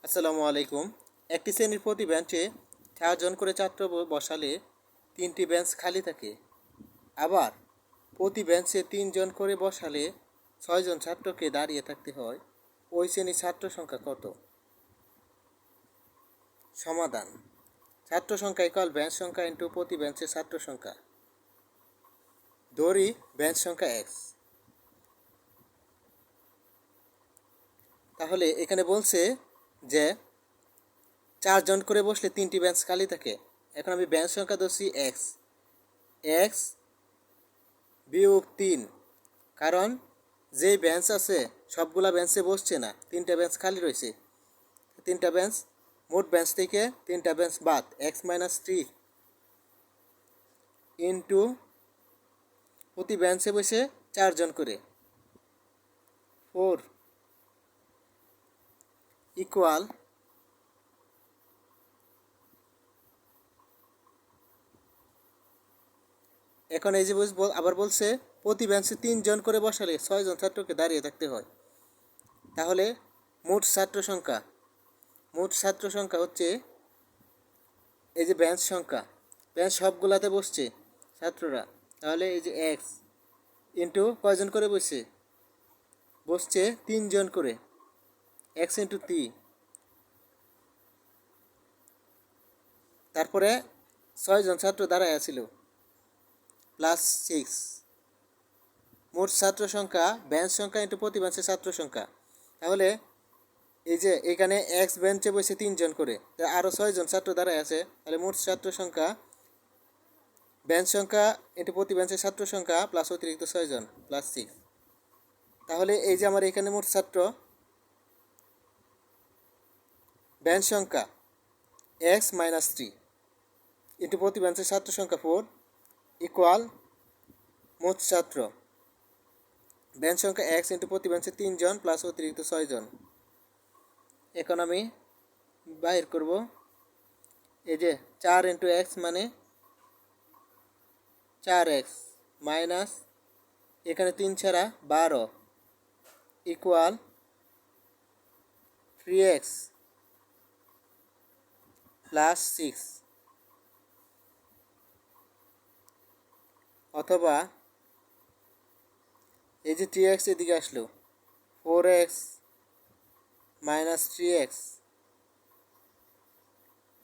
আসসালামু আলাইকুম। একটি শ্রেণীর প্রতি বেঞ্চে 4 জন করে ছাত্র বসালে 3টি বেঞ্চ খালি থাকে। আবার প্রতি বেঞ্চে 3 জন করে বসালে 6 জন ছাত্রকে দাঁড়িয়ে থাকতে হয়। ওই শ্রেণীর ছাত্র সংখ্যা কত? সমাধান: ছাত্র সংখ্যা ইকুয়াল বেঞ্চ সংখ্যা ইন্টু প্রতি বেঞ্চের ছাত্র সংখ্যা। ধরি বেঞ্চ সংখ্যা x। তাহলে এখানে বলছে যে 4 জন করে বসলে 3টি বেঞ্চ খালি থাকে। এখন আমি বেঞ্চ সংখ্যা ধরছি এক্স। এক্স বিয়োগ 3, কারণ যেই বেঞ্চ আছে সবগুলা বেঞ্চে বসছে না, 3টা বেঞ্চ খালি রয়েছে। 3টা বেঞ্চ, মোট বেঞ্চ থেকে 3টা বেঞ্চ বাদ, x-3 ইন্টু প্রতি বেঞ্চে বসে 4 জন করে 4 ইকুয়াল এখন এই যে আবার বলছে প্রতি বেঞ্চে 3 জন করে বসালে 6 জন ছাত্রকে দাঁড়িয়ে থাকতে হয়। তাহলে মোট ছাত্র সংখ্যা হচ্ছে এই যে বেঞ্চ সংখ্যা, বেঞ্চ সবগুলাতে বসছে ছাত্ররা, তাহলে এই যে এক্স ইন্টু কয়জন করে বসছে 3 জন করে, এক্স ইন্টু 3, তারপরে 6 জন ছাত্র দাঁড়ায় আছিল প্লাস 6। মোট ছাত্র সংখ্যা বেঞ্চ সংখ্যা ইন্টু প্রতি বেঞ্চের ছাত্র সংখ্যা। তাহলে এই যে এখানে এক্স বেঞ্চে বসে 3 জন করে, আরও 6 জন ছাত্র দাঁড়ায় আছে, তাহলে মোট ছাত্র সংখ্যা বেঞ্চ সংখ্যা ইন্টু প্রতি বেঞ্চের ছাত্র সংখ্যা প্লাস অতিরিক্ত 6 জন প্লাস 6। তাহলে এই যে আমার এখানে মোট ছাত্র বেঞ্চ সংখ্যা x-3 ইন্টু প্রতি বেঞ্চের ছাত্র সংখ্যা 4 ইকুয়াল মোট ছাত্র বেঞ্চ সংখ্যা x ইন্টু প্রতি বেঞ্চে 3 জন প্লাস অতিরিক্ত 6 জন। এখন আমি বাইর করব এই যে 4 ইন্টু এক্স মানে 4x মাইনাস এখানে 3 ছাড়া 12 ইকুয়াল 3x প্লাস 6, অথবা এই যে 3x এদিকে আসলো 4x মাইনাস 3x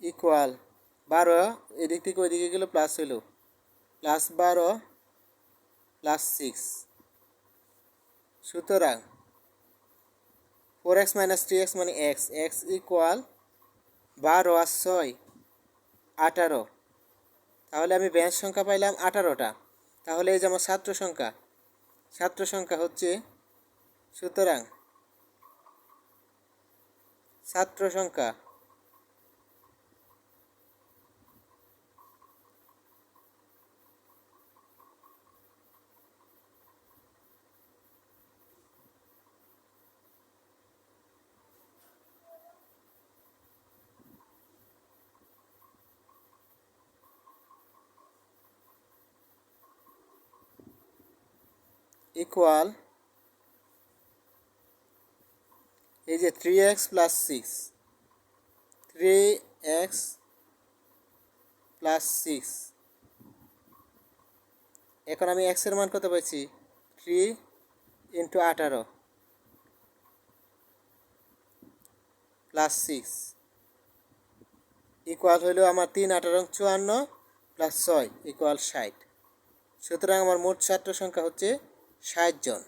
ইকুয়াল 12, এদিক থেকে ওইদিকে গেল প্লাস হলো প্লাস 12 প্লাস 6। সুতরাং 4x মাইনাস 3x মানে x ইকুয়াল 12 আর 6 18। তাহলে আমি বেঞ্চ সংখ্যা পাইলাম 18টা। তাহলে এই যে আমার ছাত্র সংখ্যা হচ্ছে, সুতরাং ছাত্র সংখ্যা ইকুয়াল এই যে 3x প্লাস 6, 3x প্লাস 6। এখন আমি x এর মান কত পাইছি 3 ইন্টু 18 প্লাস 6 ইকুয়াল হইল আমার 3 18 54 প্লাস 6 ইকুয়াল 60। সুতরাং আমার মোট ছাত্র সংখ্যা হচ্ছে 60 জন।